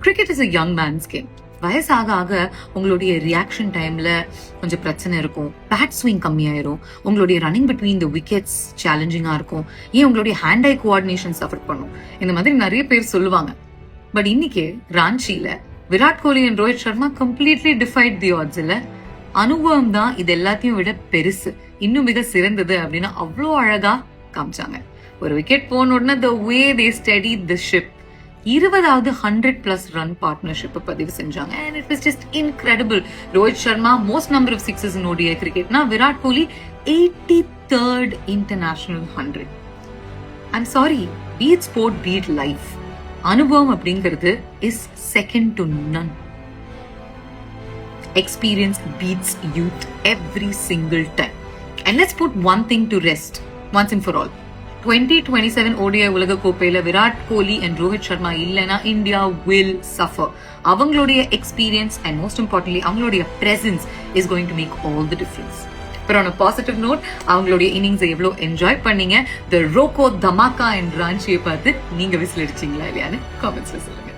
Cricket is a young man's game. வயசாக ஆக உங்களுடைய ரியாக்ஷன் டைம்ல கொஞ்சம் பிரச்சனை இருக்கும், பேட் ஸ்விங் கம்மியாயிரும், உங்களுடைய ரன்னிங் பிட்வீன் த விக்கெட்ஸ் சேலஞ்சிங்கா இருக்கும், ஏன் உங்களுடைய ஹேண்ட் ஐ கோஆர்டினேஷன் சஃபர் பண்ணும், இந்த மாதிரி நிறைய பேர் சொல்லுவாங்க. பட் இன்னைக்கு ராஞ்சியில Virat Kohli and Rohit Sharma completely defied the odds. இல்ல அனுபவம் தான் இது எல்லாத்தையும் விட பெருசு, இன்னும் மிக சிறந்தது அப்படின்னு அவ்வளோ அழகா காமிச்சாங்க. ஒரு விக்கெட் போன உடனே the way they steadied the ship, 20வது 100+ ரன் பார்ட்னர்ஷிப் பதிவு செஞ்சாங்க. and it was just incredible. Rohit Sharma most number of sixes in ODI கிரிக்கெட்னா, Virat Kohli 83rd international 100. I'm sorry, be it sport, be it life, அனுபவம் அப்படிங்கிறது is second to none. Experience beats youth every single time. And let's put one thing to rest once and for all. 2027 ODI உலக கோப்பையில Virat Kohli and Rohit Sharma இல்லைன்னா India will suffer. அவங்களுடைய experience and most importantly அவங்களுடைய presence is going to make all the difference. But on a positive note, அவங்களுடைய இன்னிங்ஸை எவ்வளோ enjoy பண்ணீங்க, த ரோகோ dhamaka and ராஞ்சியை பார்த்து நீங்க விசில் அடிச்சீங்களா இல்லையான்னு காமெண்ட்ஸ்ல சொல்லுங்க.